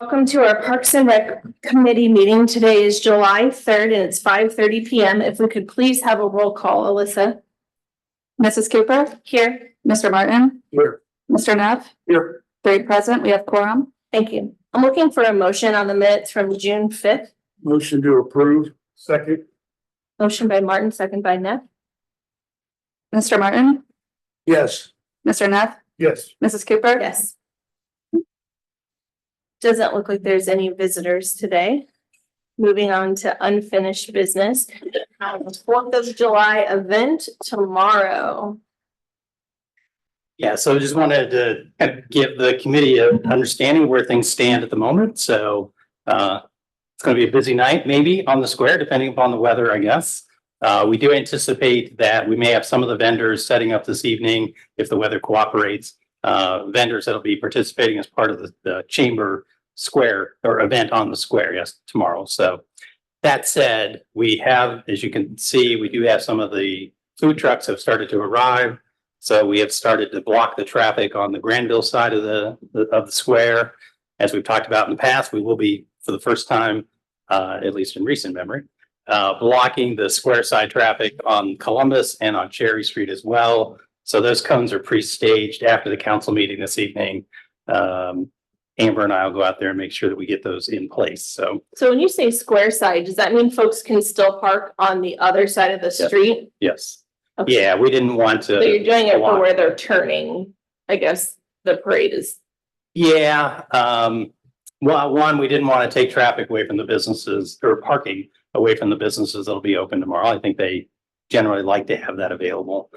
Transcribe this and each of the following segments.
Welcome to our Parks and Rec Committee meeting. Today is July 3rd and it's 5:30 p.m. If we could please have a roll call, Alyssa. Mrs. Cooper? Here. Mr. Martin? Here. Mr. Neff? Here. 3 present, we have quorum. Thank you. I'm looking for a motion on the minutes from June 5th. Motion to approve. Second. Motion by Martin, second by Neff. Mr. Martin? Yes. Mr. Neff? Yes. Mrs. Cooper? Yes. Doesn't look like there's any visitors today. Moving on to unfinished business. 4th of July event tomorrow. Yeah, so I just wanted to kind of give the committee an understanding where things stand at the moment. So it's going to be a busy night, maybe on the square, depending upon the weather, I guess. We do anticipate that we may have some of the vendors setting up this evening if the weather cooperates. Vendors that'll be participating as part of the chamber square or event on the square, yes, tomorrow. So that said, we have, as you can see, we do have some of the food trucks have started to arrive. So we have started to block the traffic on the Granville side of the square. As we've talked about in the past, we will be, for the first time, at least in recent memory, blocking the square side traffic on Columbus and on Cherry Street as well. So those cones are pre-staged after the council meeting this evening. Amber and I will go out there and make sure that we get those in place. So when you say square side, does that mean folks can still park on the other side of the street? yes, Okay. yeah, we didn't want to. So you're doing it for block. where they're turning, I guess the parade is. Yeah, well, one, we didn't want to take traffic away from the businesses or parking away from the businesses that'll be open tomorrow. I think they generally like to have that available.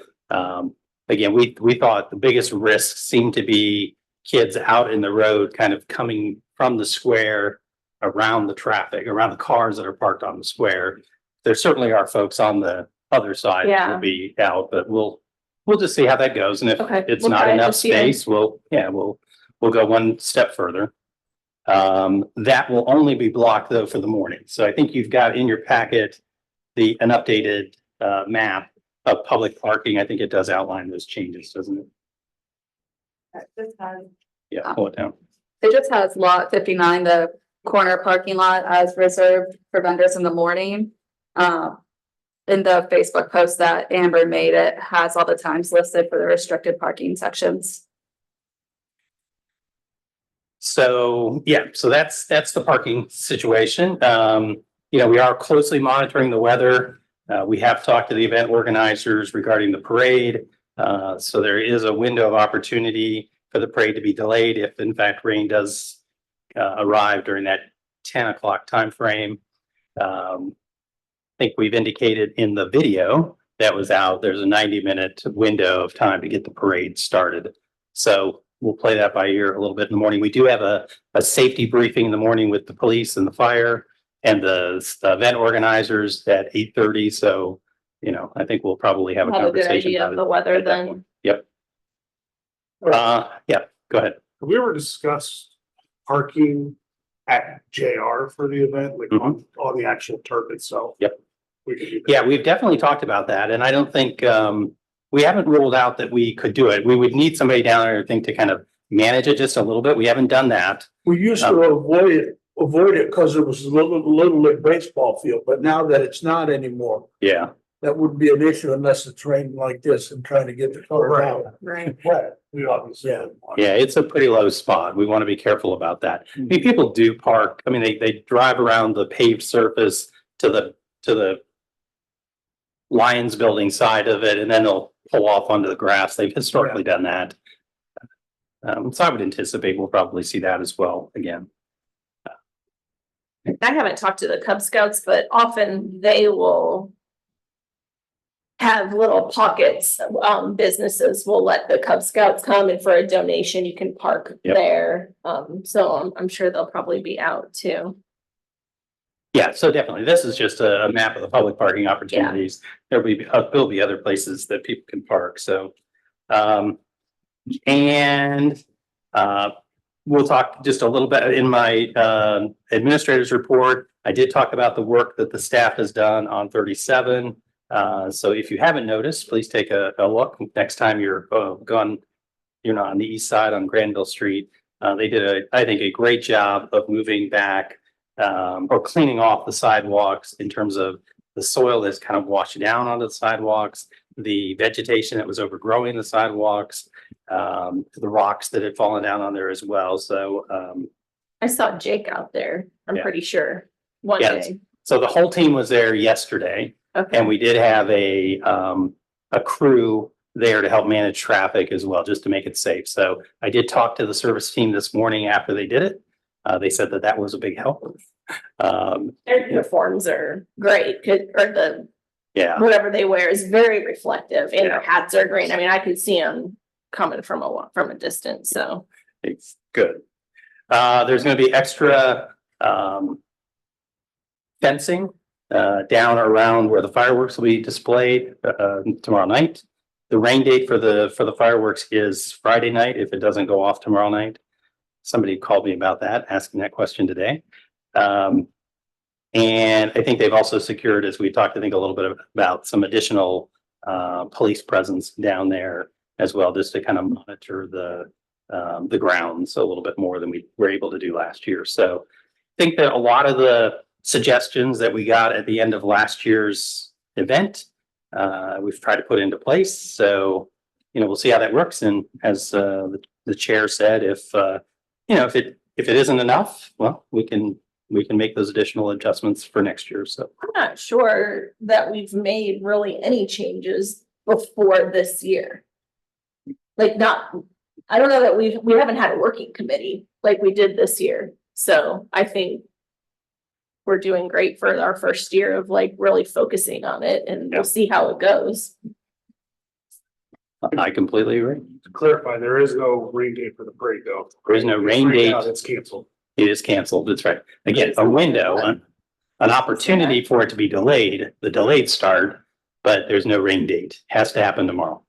Again, we thought the biggest risks seemed to be kids out in the road, kind of coming from the square around the traffic, around the cars that are parked on the square. There certainly are folks on the other side that will be out, but we'll just see how that goes. And if it's We'll not try it enough this year. space, we'll go one step further. That will only be blocked though for the morning. So I think you've got in your packet an updated map of public parking. I think it does outline those changes, doesn't it? Yeah, pull it down. It just has lot 59, the corner parking lot as reserved for vendors in the morning. In the Facebook post that Amber made, it has all the times listed for the restricted parking sections. So, yeah, so that's the parking situation. We are closely monitoring the weather. We have talked to the event organizers regarding the parade. So there is a window of opportunity for the parade to be delayed if in fact rain does arrive during that 10 o'clock time frame. I think we've indicated in the video that was out, there's a 90-minute window of time to get the parade started. So we'll play that by ear a little bit in the morning. We do have a safety briefing in the morning with the police and the fire and the event organizers at 8:30. So, I think we'll probably have a Have a good conversation idea about of it the weather at that then. point. Yep. Yeah, go ahead. Have we ever discussed parking at JR for the event, like on the actual turf itself? Yep. We could do that. Yeah, we've definitely talked about that. And I don't think, we haven't ruled out that we could do it. We would need somebody down there, I think, to kind of manage it just a little bit. We haven't done that. We used to avoid it because it was a little league baseball field, but now that it's not anymore, Yeah. that wouldn't be an issue unless it's raining like this and trying to get the cars out. Right. Right. We obviously. Yeah. didn't want- Yeah, it's a pretty low spot. We want to be careful about that. I mean, people do park. I mean, they drive around the paved surface to the Lions building side of it, and then they'll pull off onto the grass. They've historically done that. So I would anticipate we'll probably see that as well again. I haven't talked to the Cub Scouts, but often they will have little pockets. Businesses will let the Cub Scouts come and for a donation, you can park Yep. there. So I'm sure they'll probably be out too. Yeah, so definitely, this is just a map of the public parking opportunities. There'll be other places that people can park, so. We'll talk just a little bit in my administrator's report. I did talk about the work that the staff has done on 37. So if you haven't noticed, please take a look next time you're not on the east side on Granville Street. They did I think, a great job of moving back or cleaning off the sidewalks in terms of the soil that's kind of washed down onto the sidewalks, the vegetation that was overgrowing the sidewalks, the rocks that had fallen down on there as well. So, I saw Jake out there, I'm Yeah. pretty sure, one Yeah, day. so the whole team was there yesterday. Okay, And we did have a crew there to help manage traffic as well, just to make it safe. So I did talk to the service team this morning after they did it. They said that that was a big help. their uniforms are great, or the, Yeah, whatever they wear is very reflective, and Yeah. their hats are green. I mean, I could see them coming from a distance, so. it's good. There's gonna be extra fencing down around where the fireworks will be displayed tomorrow night. The rain date for the fireworks is Friday night, if it doesn't go off tomorrow night. Somebody called me about that, asking that question today. And I think they've also secured, as we talked, I think a little bit about some additional police presence down there as well, just to kind of monitor the grounds a little bit more than we were able to do last year. So I think that a lot of the suggestions that we got at the end of last year's event, we've tried to put into place. So, we'll see how that works. And as the chair said, if it isn't enough, well, we can make those additional adjustments for next year. So I'm not sure that we've made really any changes before this year. Like I don't know that we haven't had a working committee like we did this year. So I think we're doing great for our first year of like really focusing on it, and Yeah. we'll see how it goes. I completely agree. To clarify, there is no rain date for the parade though. There is no rain Right now, date. It's canceled. It is canceled. That's right. Again, a window, an opportunity for it to be delayed, the delayed start, but there's no rain date. Has to happen tomorrow.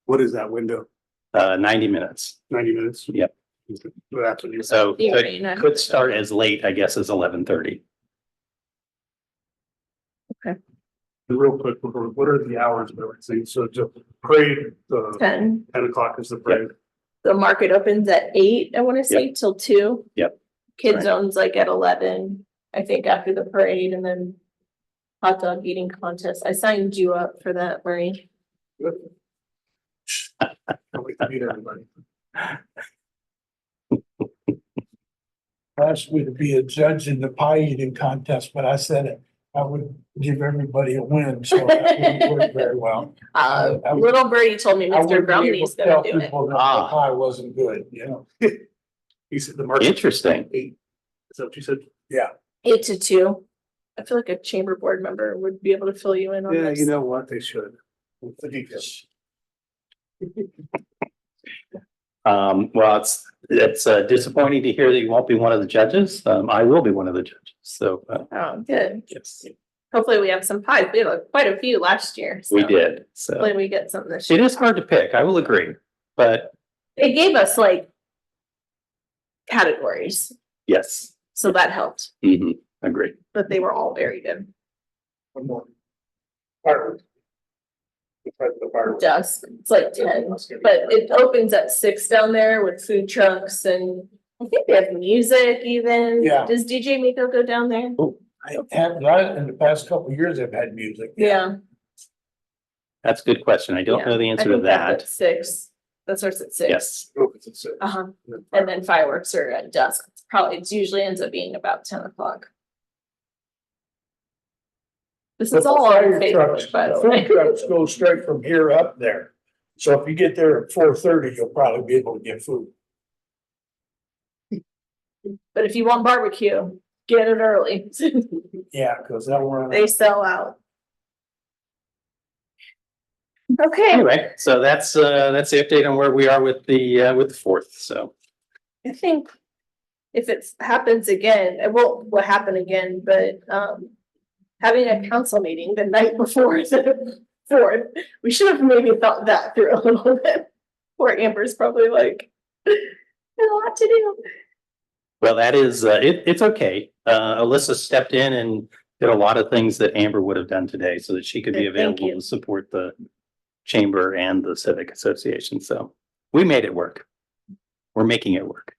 What is that window? 90 minutes. 90 minutes? Yep. That's what you said. So Yeah, it right. could start as late, I guess, as 11:30. Real quick, what are the hours of everything? So just parade, 10, 10 o'clock is the parade. the market opens at 8, I want to say, till 2. Yep. Kid Right. zones like at 11, I think, after the parade, and then hot dog eating contest. I signed you up for that, Marie. Good. Can't wait to meet everybody. Asked me to be a judge in the pie eating contest, but I said I would give everybody a win, so that wouldn't work very well. I would- Little birdie told me I Mr. wouldn't be able Brumley's to tell gonna do it. people that the Ah. pie wasn't good, He said the market. Interesting. 8. Is that what you said? 8 to 2. I feel like a chamber board member would be able to fill you in on Yeah, this. you know what? They should. The details. Well, it's disappointing to hear that you won't be one of the judges. I will be one of the judges. So, Oh, good. yes, Hopefully we have some pies. We had quite a few last year. we so did. So Hopefully we get some this it year. is hard to pick. I will agree. But They gave us like categories, yes, so that helped, agree. but they were all very good. One more. Fireworks. The fireworks. Dusk, it's like 10, but it opens at 6 down there with food trucks, and I think they have music even. Yeah. Does DJ Miko go down there? I have, in the past couple of years, I've had music. Yeah. That's a good question. I don't know the I answer to think that's that. at 6. That starts at 6. Yes. Oh, it's at 6. Uh-huh. And then fireworks are at dusk. It usually ends up being about 10 o'clock. This is all on Facebook, by the Food way. trucks go straight from here up there. So if you get there at 4:30, you'll probably be able to get food. But if you want barbecue, get it early. Yeah, because they'll run. They sell out. Okay, Anyway, so that's the update on where we are with the fourth. So I think if it happens again, it won't happen again, but having a council meeting the night before the 4th, we should have maybe thought that through a little bit. Poor Amber's probably like, there's a lot to do. well, that is it's okay. Alyssa stepped in and did a lot of things that Amber would have done today, so that she could be Good, thank available you. to support the chamber and the civic association. So we made it work. We're making it work.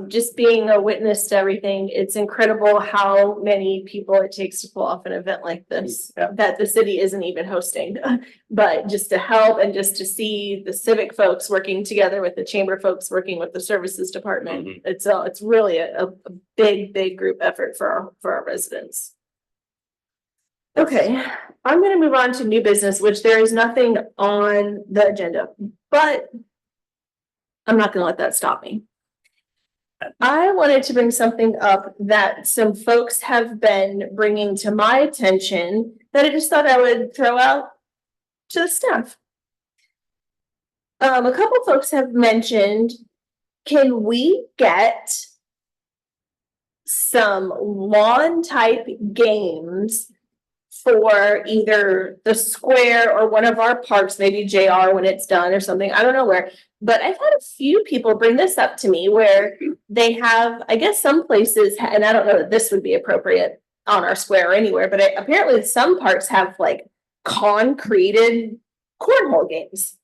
just being a witness to everything, it's incredible how many people it takes to pull off an event like this. Yeah. That the city isn't even hosting, but just to help and just to see the civic folks working together with the chamber folks, working with the services department. Mhm. It's really a big group effort for our residents. Okay, I'm gonna move on to new business, which there is nothing on the agenda, but I'm not gonna let that stop me. I wanted to bring something up that some folks have been bringing to my attention that I just thought I would throw out to the staff. A couple folks have mentioned, can we get some lawn type games for either the square or one of our parks, maybe JR when it's done or something, I don't know where. But I've had a few people bring this up to me where they have, I guess some places, and I don't know that this would be appropriate on our square or anywhere, but apparently some parks have like concreted cornhole games.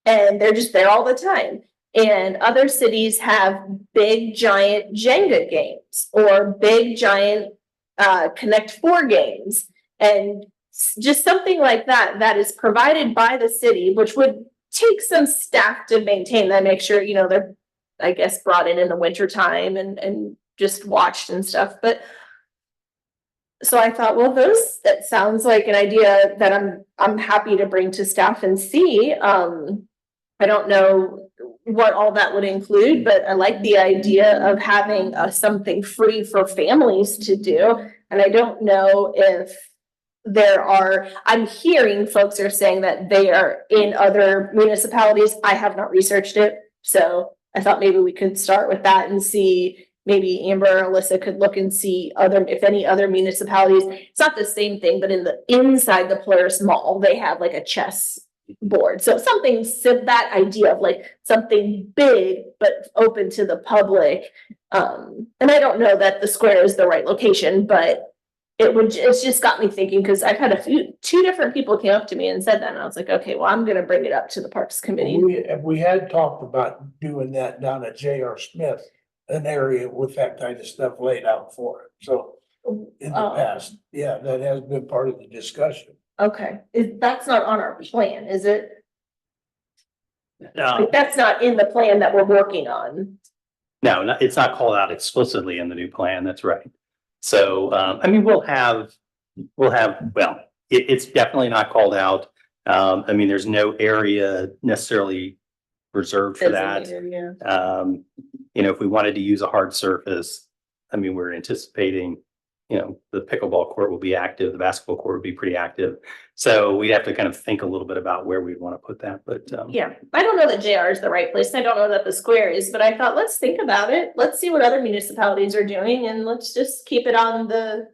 And they're just there all the time. And other cities have big giant Jenga games or big giant Connect Four games. And just something like that, that is provided by the city, which would take some staff to maintain that, make sure, you know, they're, I guess, brought in the winter time and just watched and stuff. But so I thought, well, that sounds like an idea that I'm happy to bring to staff and see. I don't know what all that would include, but I like the idea of having something free for families to do. And I don't know if I'm hearing folks are saying that they are in other municipalities. I have not researched it. So I thought maybe we could start with that and see, maybe Amber or Alyssa could look and see if any other municipalities, it's not the same thing, but inside the Polaris Mall, they have like a chess board. So that idea of like something big, but open to the public. And I don't know that the square is the right location, but it's just got me thinking, because I've had two different people came up to me and said that, and I was like, okay, well, I'm gonna bring it up to the Parks Committee. We had talked about doing that down at J.R. Smith, an area with that kind of stuff laid out for it. So in the Oh. past, yeah, that has been part of the discussion. Okay, that's not on our plan, is it? No, Like, that's not in the plan that we're working on. it's not called out explicitly in the new plan. That's right. So, I mean, it's definitely not called out. I mean, there's no area necessarily reserved for that. Designated, yeah. You know, if we wanted to use a hard surface, I mean, we're anticipating, you know, the pickleball court will be active, the basketball court will be pretty active. So we'd have to kind of think a little bit about where we'd want to put that, but, Yeah, I don't know that JR is the right place. I don't know that the square is, but I thought, let's think about it. Let's see what other municipalities are doing and let's just keep it on the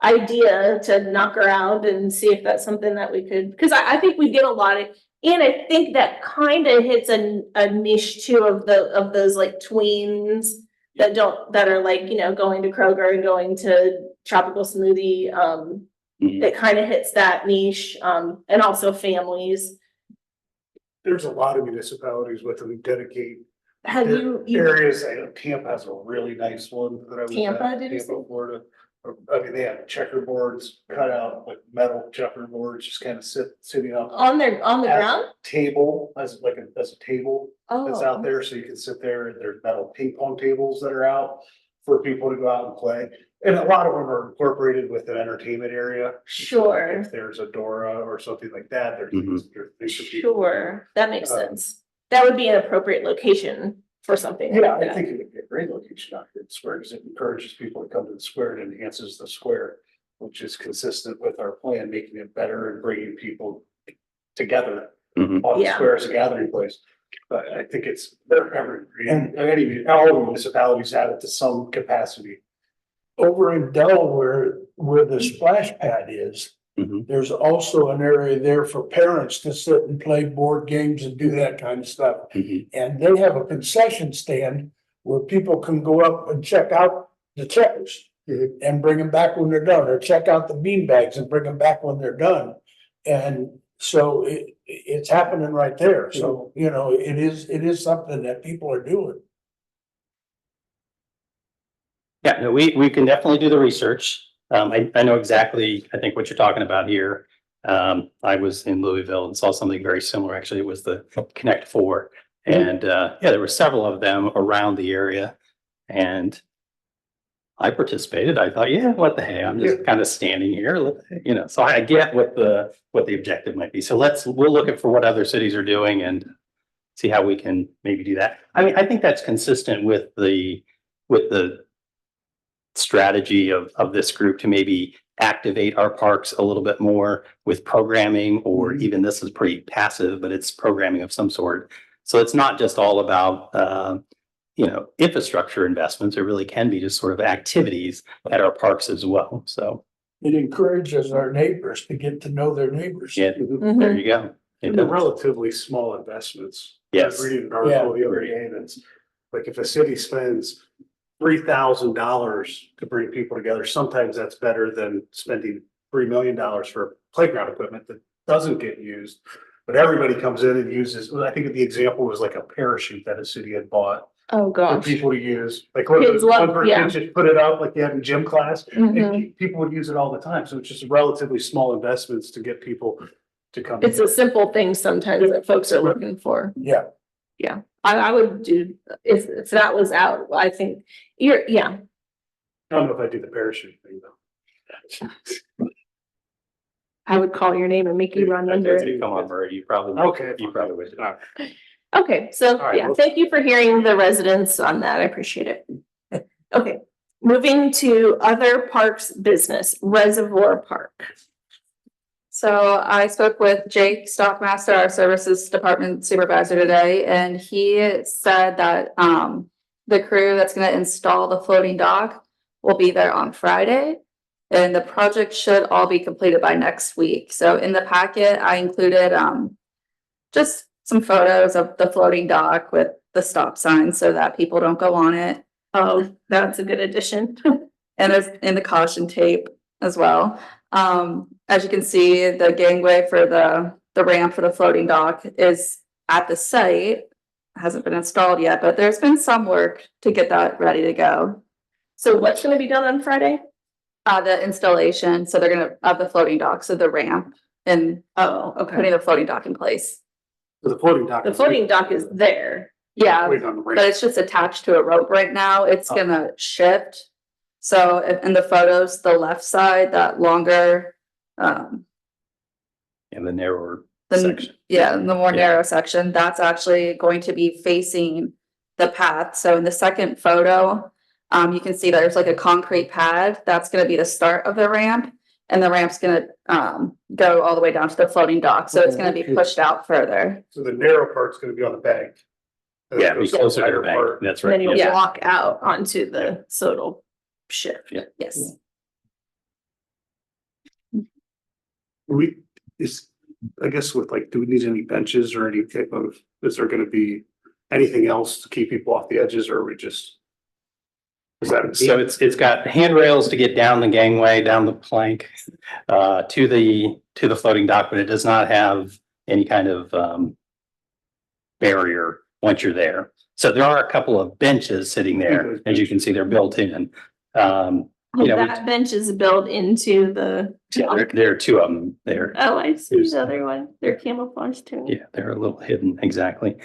idea to knock around and see if that's something that we could, because I think we get a lot of, and I think that kind of hits a niche too of those like tweens that are like, you know, going to Kroger and going to Tropical Smoothie. It kind of hits that niche, and also families. There's a lot of municipalities with them dedicate Have you areas. I know Tampa has a really nice one that I was at. Tampa, did you say? Tampa, Florida. I mean, they have checkerboards cut out, like metal checkerboards, just kind of sitting up. on the at a ground? Table, as a table that's out Oh, there, so you can sit there. There's metal ping pong tables that are out for people to go out and play. And a lot of them are incorporated with an entertainment area. sure, If there's a Dora or something like that, there's Mhm. things for people. sure. That makes sense. That would be an appropriate location for something Yeah, like I that. think it would be a great location out here at the square, because it encourages people to come to the square and enhances the square, which is consistent with our plan, making it better and bringing people together Mhm. on the Yeah. square as a gathering place. But I think they're evergreen, and all municipalities have it to some capacity. Over in Delaware, where the splash pad is, Mhm. there's also an area there for parents to sit and play board games and do that kind of stuff. Mhm. And they have a concession stand where people can go up and check out the checkers and bring them back when they're done, or check out the bean bags and bring them back when they're done. And so it's happening right there. So, you know, it is something that people are doing. Yeah, no, we can definitely do the research. I know exactly, I think what you're talking about here. I was in Louisville and saw something very similar. Actually, it was the Connect Four. And, yeah, there were several of them around the area and I participated. I thought, yeah, what the hey, I'm just kind of standing here, you know, so I get what the objective might be. So we'll look at for what other cities are doing and see how we can maybe do that. I mean, I think that's consistent with the strategy of this group to maybe activate our parks a little bit more with programming, or even this is pretty passive, but it's programming of some sort. So it's not just all about, you know, infrastructure investments. It really can be just sort of activities at our parks as well. So, It encourages our neighbors to get to know their neighbors. yeah, there you go. It And the does. relatively small investments. Yes. I was reading an article the other day that's like if a city spends $3,000 to bring people together, sometimes that's better than spending $3 million for playground equipment that doesn't get used. But everybody comes in and uses, I think the example was like a parachute that a city had bought Oh, for gosh. people to use. Like Kids love- one yeah. person just put it up like you have in gym class. Mhm. And people would use it all the time. So it's just relatively small investments to get people to come. It's a simple thing sometimes that folks are looking for. Yeah, I would do, if that was out, I think, yeah. I don't know if I do the parachute thing though. I would call your name and make you run under it. Come on, Murray, you probably. Okay. You probably would. All right. Okay, so All right, yeah, well- thank you for hearing the residents on that. I appreciate it. Okay, moving to other parks business, Reservoir Park. So I spoke with Jake Stockmaster, our services department supervisor today, and he said that the crew that's gonna install the floating dock will be there on Friday. And the project should all be completed by next week. So in the packet, I included just some photos of the floating dock with the stop sign so that people don't go on it. Oh, that's a good addition. And there's in the caution tape as well. As you can see, the gangway for the ramp for the floating dock is at the site. Hasn't been installed yet, but there's been some work to get that ready to go. So what's gonna be done on Friday? The installation, so they're gonna have the floating dock, so the ramp and Oh, okay. putting the floating dock in place. So the floating dock. The floating dock is there. Yeah, Wait on the ramp. but it's just attached to a rope right now. It's Oh. gonna shift. So in the photos, the left side, that longer, In the narrower the, section. yeah, the more Yeah. narrow section, that's actually going to be facing the path. So in the second photo, you can see there's like a concrete pad. That's gonna be the start of the ramp. And the ramp's gonna, go all the way down to the floating dock. So it's gonna be pushed out further. So the narrow part's gonna be on the bank. Yeah, be closer to the bank. Part. That's And then right. you'll Yeah. walk out onto the, so it'll shift. Yeah. Yes. I guess with like, do we need any benches or any type of, is there gonna be anything else to keep people off the edges, or are we just? Is that? So it's got handrails to get down the gangway, down the plank, to the floating dock, but it does not have any kind of, barrier once you're there. So there are a couple of benches sitting there, as you can see, they're built in. You know, That bench is built into the. Yeah, there are two of them there. Oh, I see the other one. They're camouflaged too. Yeah, they're a little hidden, exactly.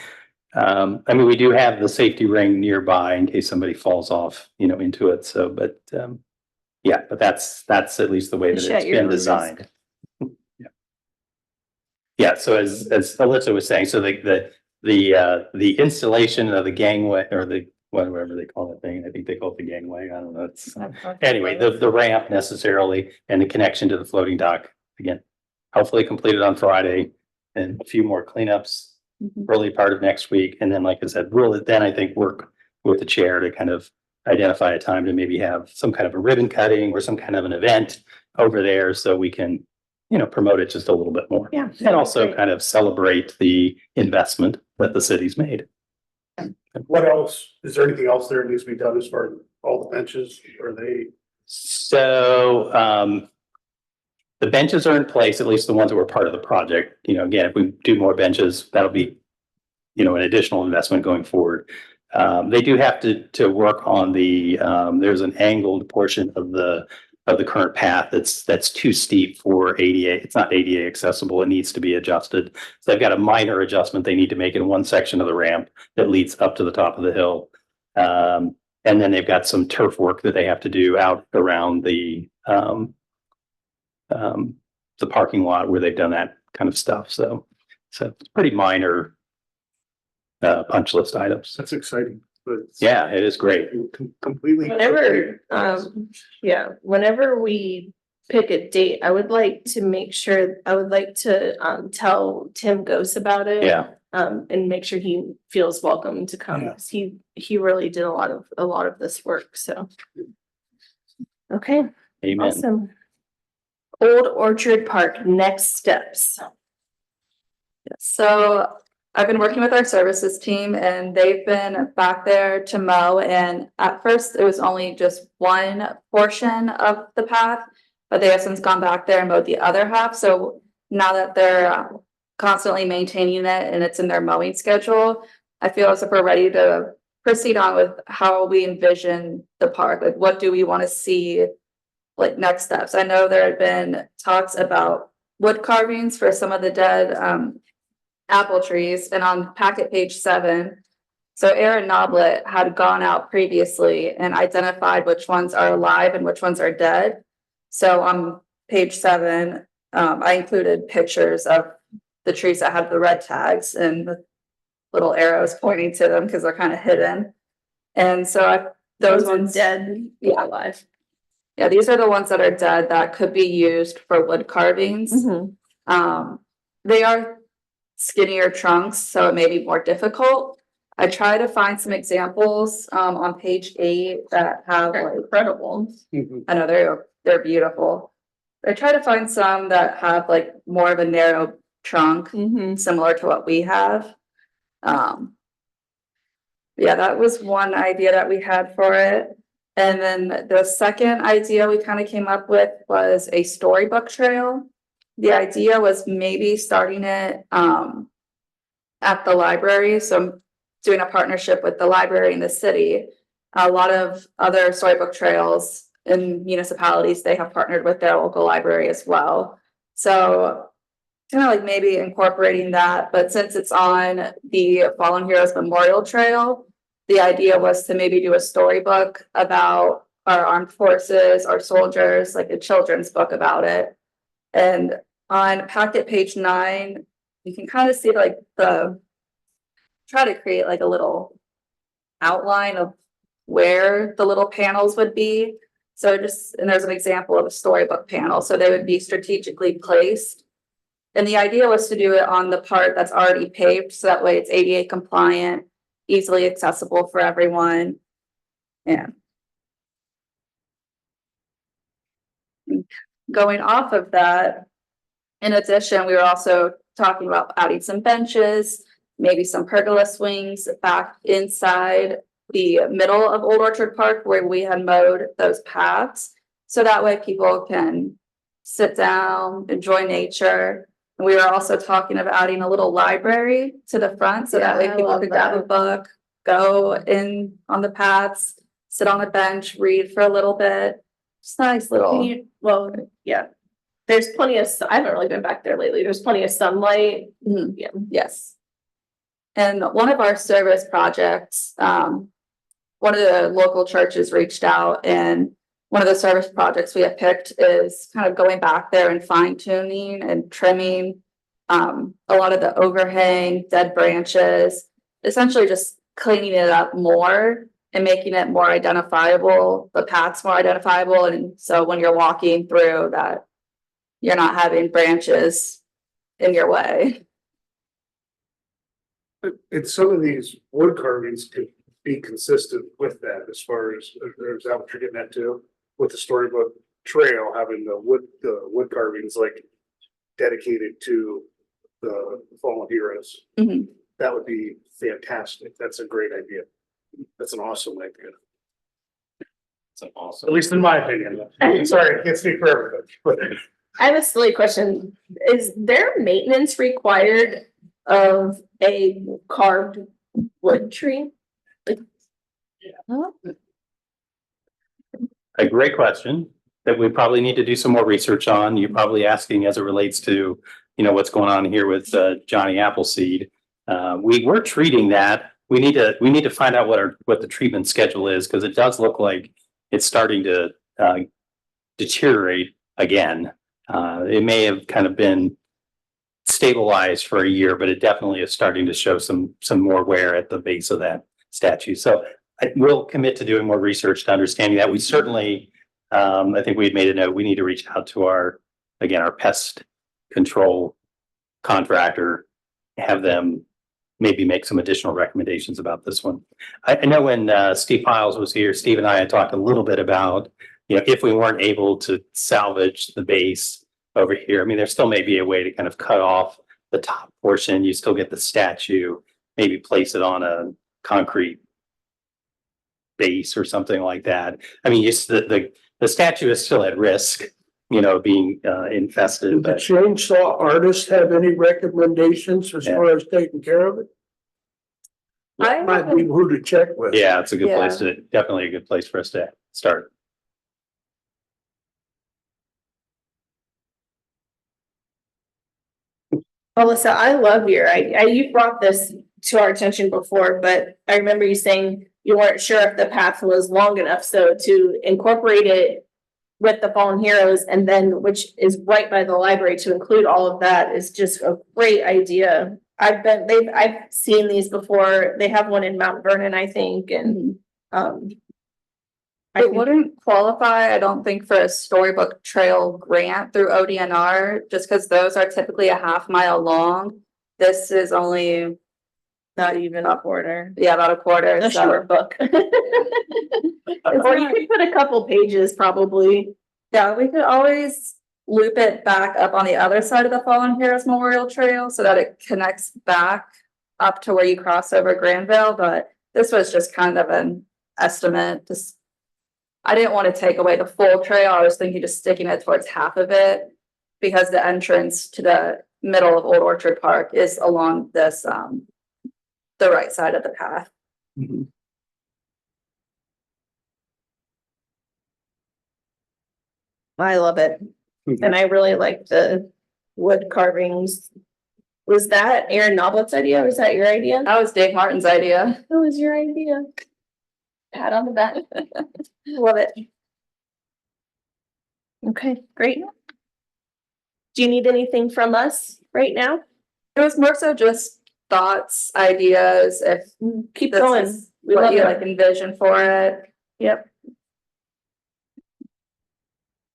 I mean, we do have the safety ring nearby in case somebody falls off, you know, into it. So, but, yeah, but that's at least the way that Shut it's your been own risk. designed. Yeah. Yeah, so as Alyssa was saying, so the installation of the gangway or the, whatever they call that thing, I think they call it the gangway. I don't know. It's, anyway, the ramp necessarily and the connection to the floating dock, again, hopefully completed on Friday and a few more cleanups Mhm. early part of next week. And then, like I said, we'll then I think work with the chair to kind of identify a time to maybe have some kind of a ribbon cutting or some kind of an event over there so we can, you know, promote it just a little bit more. Yeah. And also Great. kind of celebrate the investment that the city's made. What else? Is there anything else there that needs to be done as far as all the benches? Are they? So, the benches are in place, at least the ones that were part of the project. You know, again, if we do more benches, that'll be, you know, an additional investment going forward. They do have to work on there's an angled portion of the current path that's too steep for ADA. It's not ADA accessible. It needs to be adjusted. So they've got a minor adjustment they need to make in one section of the ramp that leads up to the top of the hill. And then they've got some turf work that they have to do out around the parking lot where they've done that kind of stuff. So it's pretty minor punch list items. That's exciting, but. Yeah, it is great. Completely. Whenever, yeah, whenever we pick a date, I would like to make sure, I would like to, tell Tim Gose about it. Yeah. And make sure he feels welcome to come, Yeah. 'cause he really did a lot of this work, so. Okay, Amen. awesome. Old Orchard Park, next steps. So I've been working with our services team and they've been back there to mow, and at first it was only just one portion of the path, but they have since gone back there and mowed the other half. So now that they're constantly maintaining it and it's in their mowing schedule, I feel as if we're ready to proceed on with how we envision the park. Like, what do we want to see, like, next steps? I know there had been talks about wood carvings for some of the dead apple trees, and on packet page 7, so Aaron Noblet had gone out previously and identified which ones are alive and which ones are dead. So on page 7, I included pictures of the trees that have the red tags and the little arrows pointing to them because they're kind of hidden. And so those ones, Dead, yeah, alive. yeah, these are the ones that are dead that could be used for wood carvings. They are skinnier trunks, so it may be more difficult. I try to find some examples on page 8 that have They're like, incredible. I know they're beautiful. I try to find some that have like more of a narrow trunk, similar to what we have. Yeah, that was one idea that we had for it. And then the second idea we kind of came up with was a storybook trail. The idea was maybe starting it at the library. So I'm doing a partnership with the library in the city. A lot of other storybook trails in municipalities, they have partnered with their local library as well. So kind of like maybe incorporating that, but since it's on the Fallen Heroes Memorial Trail, the idea was to maybe do a storybook about our armed forces, our soldiers, like a children's book about it. And on packet page 9, you can kind of see like try to create like a little outline of where the little panels would be. So and there's an example of a storybook panel. So they would be strategically placed. And the idea was to do it on the part that's already paved, so that way it's ADA compliant, easily accessible for everyone. Yeah. Going off of that, in addition, we were also talking about adding some benches, maybe some pergola swings back inside the middle of Old Orchard Park where we had mowed those paths. So that way people can sit down, enjoy nature. And we were also talking about adding a little library to the front, so that way Yeah, I people love could grab a that. book, go in on the paths, sit on a bench, read for a little bit. Just nice little. Well, yeah. There's plenty of, I haven't really been back there lately. There's plenty of sunlight. Mhm. Yeah. Yes. And one of our service projects, one of the local churches reached out, and one of the service projects we have picked is kind of going back there and fine tuning and trimming a lot of the overhang, dead branches, essentially just cleaning it up more and making it more identifiable, the paths more identifiable. And so when you're walking through that, you're not having branches in your way. And some of these wood carvings could be consistent with that as far as, is that what you're getting at too? With the storybook trail, having the wood carvings like dedicated to the fallen heroes. Mhm. That would be fantastic. That's a great idea. That's an awesome idea, It's awesome. at least in my opinion. Sorry, I can't speak for everybody, but. I have a silly question. Is there maintenance required of a carved wood tree? A great question that we probably need to do some more research on. You're probably asking as it relates to, what's going on here with Johnny Appleseed. We were treating that. We need to find out what the treatment schedule is, because it does look like it's starting to deteriorate again. It may have kind of been stabilized for a year, but it definitely is starting to show some more wear at the base of that statue. So I will commit to doing more research to understanding that. We certainly, I think we had made a note, we need to reach out to our pest control contractor, have them maybe make some additional recommendations about this one. I know when Steve Piles was here, Steve and I had talked a little bit about, if we weren't able to salvage the base over here, I mean, there still may be a way to kind of cut off the top portion. You still get the statue, maybe place it on a concrete base or something like that. I mean, the statue is still at risk, being infested. Did the But chainsaw artist have any recommendations as far as taking care of it? I Might be who to check with. yeah, it's a good place definitely a good place for us to start. Melissa, I love you brought this to our attention before, but I remember you saying you weren't sure if the path was long enough, so to incorporate it with the Fallen Heroes, and then, which is right by the library, to include all of that is just a great idea. I've seen these before. They have one in Mount Vernon, I think, and, I It think, wouldn't qualify, I don't think, for a storybook trail grant through ODNR, just because those are typically a half-mile long. This is only, not even a quarter. about a quarter, A so. short book. Or you could put a couple pages, probably. Yeah, we could always loop it back up on the other side of the Fallen Heroes Memorial Trail so that it connects back up to where you cross over Granville, but this was just kind of an estimate, just. I didn't want to take away the full trail, I was thinking just sticking it towards half of it. Because the entrance to the middle of Old Orchard Park is along this, the right side of the path. I love it. And I really like the wood carvings. Was that Aaron Noblet's idea? Or was that your idea? That was Dave Martin's idea. That was your idea. Pat on the back. Love it. Okay, great. Do you need anything from us right now? It was more so just thoughts, ideas, if Keep this going. is We what love you it. like envision for it. Yep.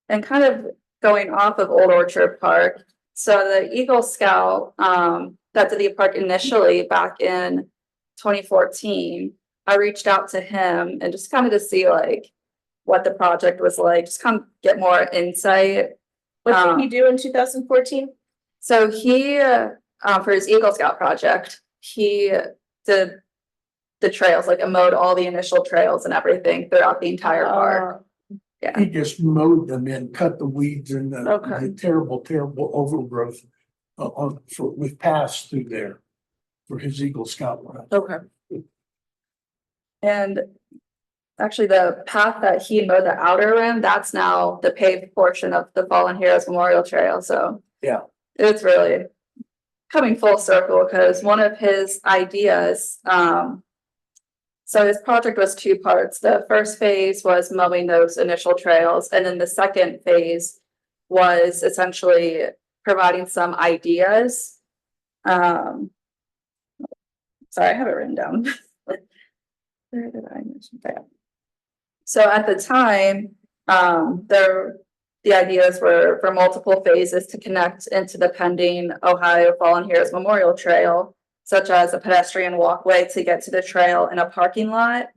And kind of going off of Old Orchard Park, so the Eagle Scout that did the park initially back in 2014, I reached out to him and just kind of to see like what the project was like, just kind of get more insight. What did he do in 2014? So he for his Eagle Scout project, he did the trails, like mowed all the initial trails and everything throughout the entire park. He just mowed them and cut the weeds and Okay. the terrible overgrowth. We've passed through there for his Eagle Scout run. Okay. And actually the path that he mowed the outer rim, that's now the paved portion of the Fallen Heroes Memorial Trail, so. Yeah. It's really coming full circle, because one of his ideas, so his project was two parts. The first phase was mowing those initial trails, and then the second phase was essentially providing some ideas. Sorry, I have it written down. Where did I mention that? So at the time, the ideas were for multiple phases to connect into the pending Ohio Fallen Heroes Memorial Trail, such as a pedestrian walkway to get to the trail in a parking lot.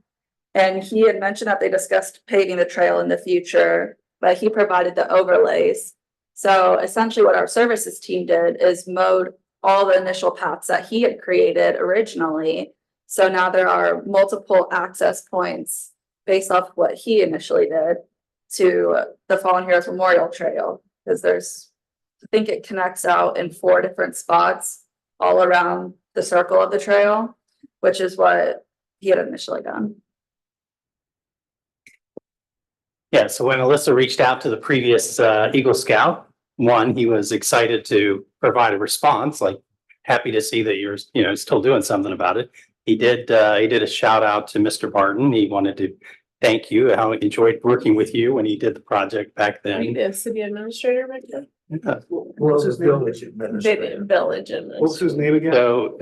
And he had mentioned that they discussed paving the trail in the future, but he provided the overlays. So essentially what our services team did is mowed all the initial paths that he had created originally. So now there are multiple access points based off what he initially did to the Fallen Heroes Memorial Trail, because I think it connects out in 4 different spots all around the circle of the trail, which is what he had initially done. Yeah, so when Alyssa reached out to the previous Eagle Scout, one, he was excited to provide a response, like happy to see that you're, still doing something about it. He did a shout out to Mr. Barton. He wanted to thank you, how he enjoyed working with you when he did the project back then. The city administrator, right there. Yeah. Well, the village administrator. Village What's his name again? So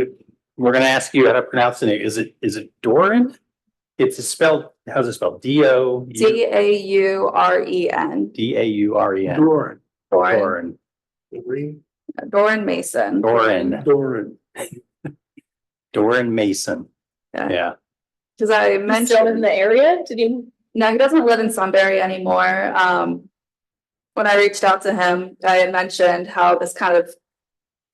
we're gonna ask you how to pronounce the name. Is it Doran? It's spelled, how's it spelled? D-O? Dauren. D-A-U-R-E-N. Doran. Doran. Green? Doran Mason. Doran. Doran Mason. Yeah. Yeah. Cause I Still in mentioned, the area? Did you? no, he doesn't live in Sunbury anymore. When I reached out to him, I had mentioned how this kind of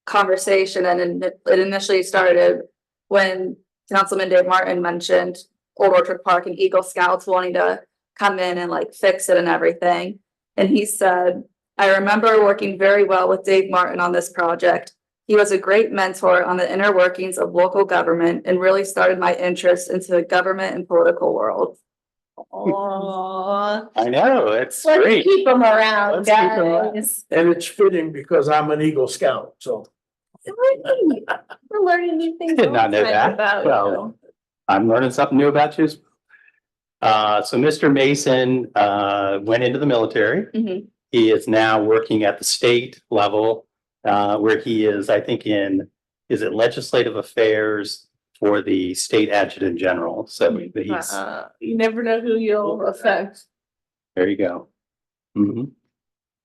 conversation and it initially started when Councilman Dave Martin mentioned Old Orchard Park and Eagle Scouts wanting to come in and like fix it and everything. And he said, I remember working very well with Dave Martin on this project. He was a great mentor on the inner workings of local government and really started my interest into the government and political world. Oh, I know, it's let's great. keep them around, Let's keep 'em around. guys. And it's fitting because I'm an Eagle Scout, so. We're learning new things. Did not all the know time that. about Well, you. I'm learning something new about you. So Mr. Mason went into the military. Mhm. He is now working at the state level, where he is, I think, is it legislative affairs for the state adjutant general? So he's, You never know who you'll affect. there you go. Mhm.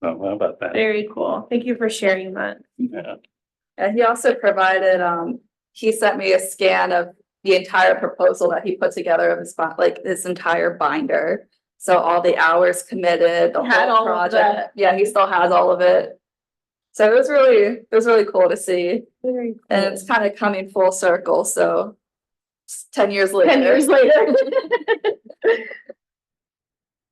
Oh, how about that? Very cool. Thank you for sharing that. Yeah. And he also provided, he sent me a scan of the entire proposal that he put together of his, like this entire binder. So all the hours committed, the Had whole all of project. that. Yeah, he still has all of it. So it was really cool to see. Very cool. And it's kind of coming full circle, so 10 years later. 10 years later.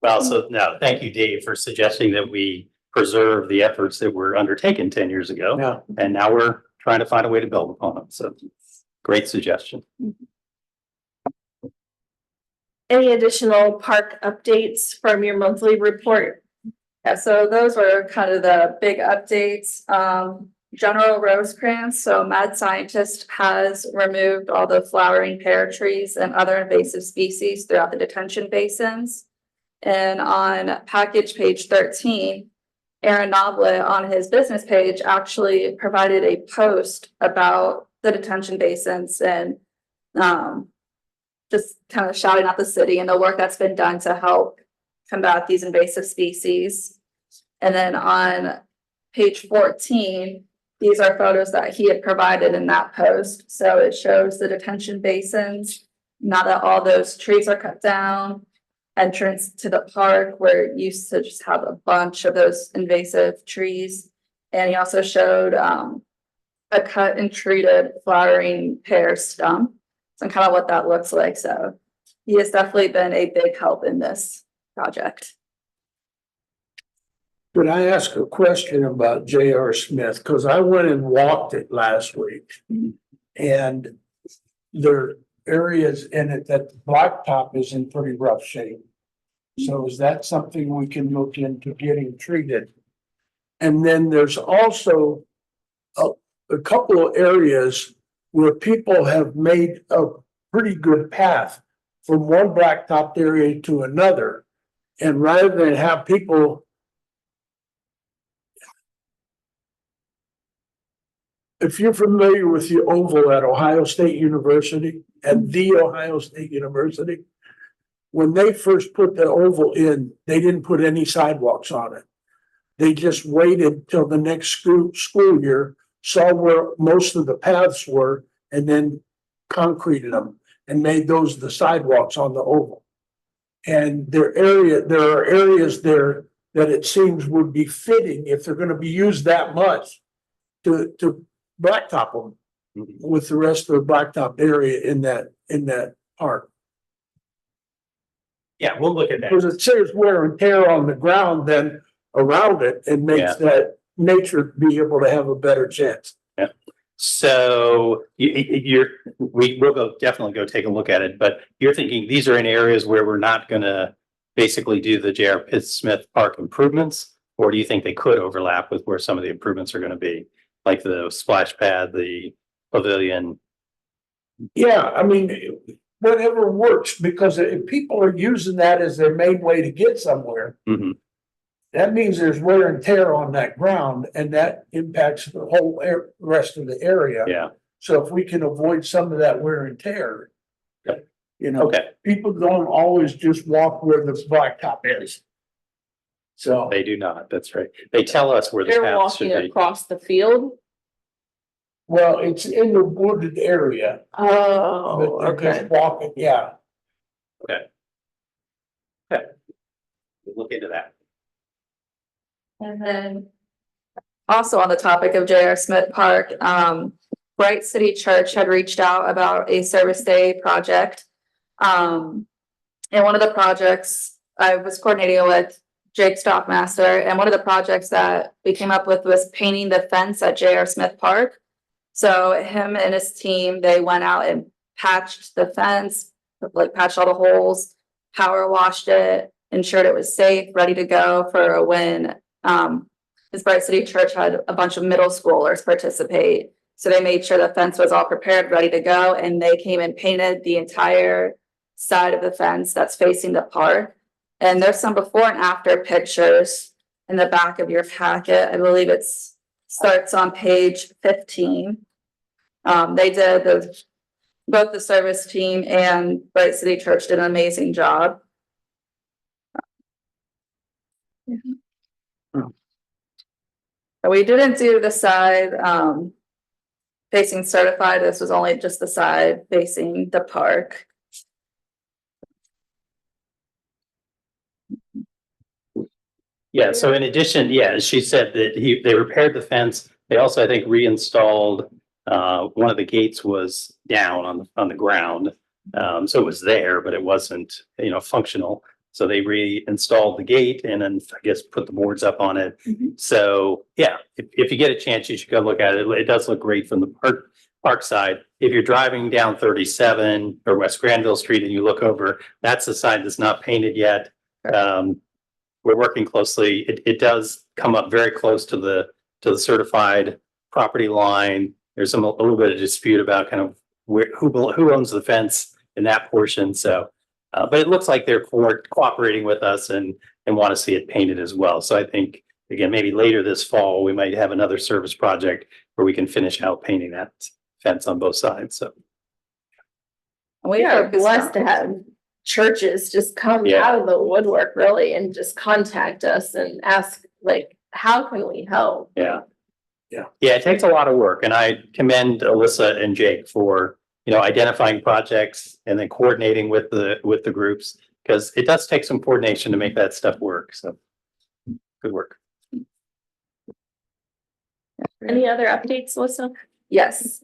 Well, so no, thank you, Dave, for suggesting that we preserve the efforts that were undertaken 10 years ago. Yeah. And now we're trying to find a way to build upon them. So great suggestion. Any additional park updates from your monthly report? Yeah, so those were kind of the big updates. General Rosecrans, so Mad Scientist has removed all the flowering pear trees and other invasive species throughout the detention basins. And on package page 13, Aaron Noblet on his business page actually provided a post about the detention basins and just kind of shouting out the city and the work that's been done to help combat these invasive species. And then on page 14, these are photos that he had provided in that post. So it shows the detention basins, now that all those trees are cut down, entrance to the park where it used to just have a bunch of those invasive trees. And he also showed a cut and treated flowering pear stump. So kind of what that looks like. So he has definitely been a big help in this project. Could I ask a question about J.R. Smith? Because I went and walked it last week. And there are areas in it that the blacktop is in pretty rough shape. So is that something we can look into getting treated? And then there's also a couple of areas where people have made a pretty good path from one blacktop area to another. And rather than have people if you're familiar with the oval at Ohio State University, at the Ohio State University, when they first put the oval in, they didn't put any sidewalks on it. They just waited till the next school year, saw where most of the paths were, and then concreted them and made those the sidewalks on the oval. And there are areas there that it seems would be fitting if they're going to be used that much to blacktop them with the rest of the blacktop area in that park. Yeah, we'll look at that. Because it saves wear and tear on the ground then around it and Yeah. makes that nature be able to have a better chance. So we will definitely go take a look at it, but you're thinking these are in areas where we're not gonna basically do the J.R. Pitt Smith Park improvements? Or do you think they could overlap with where some of the improvements are gonna be, like the splash pad, the pavilion? Yeah, I mean, whatever works, because if people are using that as their main way to get somewhere, Mhm. that means there's wear and tear on that ground, and that impacts the whole rest of the area. Yeah, So if we can avoid some of that wear and tear. Okay. You know, okay, people don't always just walk where the blacktop is. So, they do not, that's right. They tell us where the They're paths should walking be. across the field. well, it's in the wooded area, Oh, but they're just walking, yeah. We'll look into that. And then also on the topic of J.R. Smith Park, Bright City Church had reached out about a service day project. And one of the projects I was coordinating with Jake Stockmaster, and one of the projects that we came up with was painting the fence at J.R. Smith Park. So him and his team, they went out and patched the fence, like patched all the holes, power washed it, ensured it was safe, ready to go for when this Bright City Church had a bunch of middle schoolers participate. So they made sure the fence was all prepared, ready to go, and they came and painted the entire side of the fence that's facing the park. And there's some before and after pictures in the back of your packet. I believe starts on page 15. They did both the service team and Bright City Church did an amazing job. But we didn't do the side facing certified. This was only just the side facing the park. Yeah, so in addition, yeah, she said that they repaired the fence. They also, I think, reinstalled, one of the gates was down on the ground. So it was there, but it wasn't, functional. So they reinstalled the gate and then I guess put the boards up on it. Mhm. So, yeah, if you get a chance, you should go look at it. It does look great from the park side. If you're driving down 37 or West Granville Street and you look over, that's the side that's not painted yet. We're working closely. It does come up very close to the certified property line. There's a little bit of dispute about kind of who owns the fence in that portion. So, but it looks like they're cooperating with us and want to see it painted as well. So I think, again, maybe later this fall, we might have another service project where we can finish out painting that fence on both sides. So We are blessed to have churches just come Yeah. out of the woodwork really and just contact us and ask like, how can we help? yeah. Yeah. Yeah, it takes a lot of work and I commend Alyssa and Jake for, identifying projects and then coordinating with the groups. Because it does take some coordination to make that stuff work. So good work. Any other updates, Alyssa? Yes,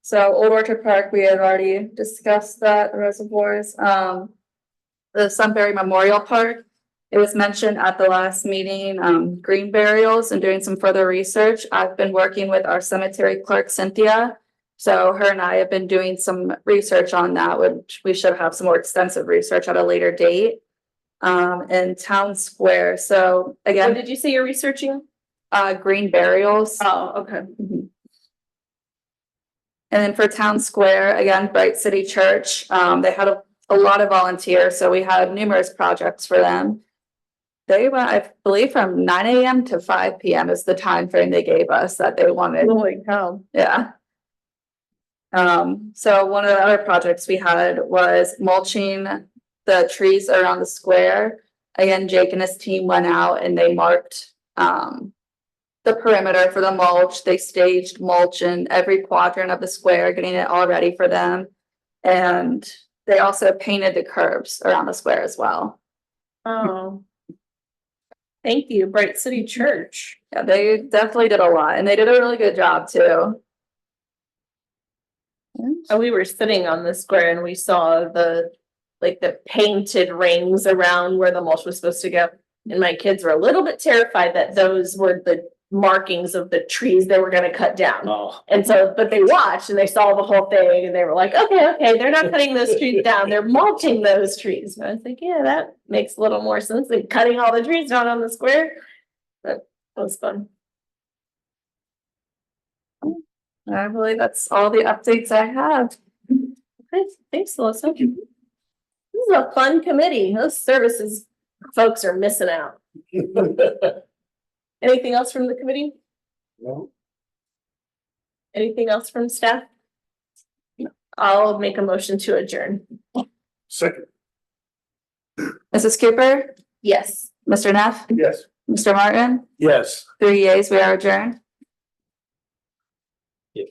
so Old Orchard Park, we had already discussed that, the reservoirs, the Sunbury Memorial Park. It was mentioned at the last meeting, green burials and doing some further research. I've been working with our cemetery clerk, Cynthia. So her and I have been doing some research on that, which we should have some more extensive research at a later date. In Town Square, so What again, did you say you're researching? green burials. Oh, okay. Mhm. And then for Town Square, again, Bright City Church, they had a lot of volunteers, so we had numerous projects for them. They went, I believe, from 9 a.m. to 5 p.m. is the time frame they gave us that they wanted. Holy cow. Yeah. So one of the other projects we had was mulching the trees around the square. Again, Jake and his team went out and they marked, the perimeter for the mulch. They staged mulch in every quadrant of the square, getting it all ready for them. And they also painted the curbs around the square as well. Oh. Thank you, Bright City Church. Yeah, they definitely did a lot and they did a really good job too. And we were sitting on the square and we saw the painted rings around where the mulch was supposed to go. And my kids were a little bit terrified that those were the markings of the trees they were gonna cut down. Oh, And so, but they watched and they saw the whole thing and they were like, okay, they're not cutting those trees down, they're mulching those trees. And I was like, yeah, that makes a little more sense than cutting all the trees down on the square. That was fun. I believe that's all the updates I have. Okay, thanks, Alyssa. This is a fun committee. Those services folks are missing out. Anything else from the committee? No. Anything else from staff? I'll make a motion to adjourn. second, Mrs. Cooper, Yes. Mr. Neff, yes. Mr. Martin, Yes. 3 yeas, we are adjourned. Yeah.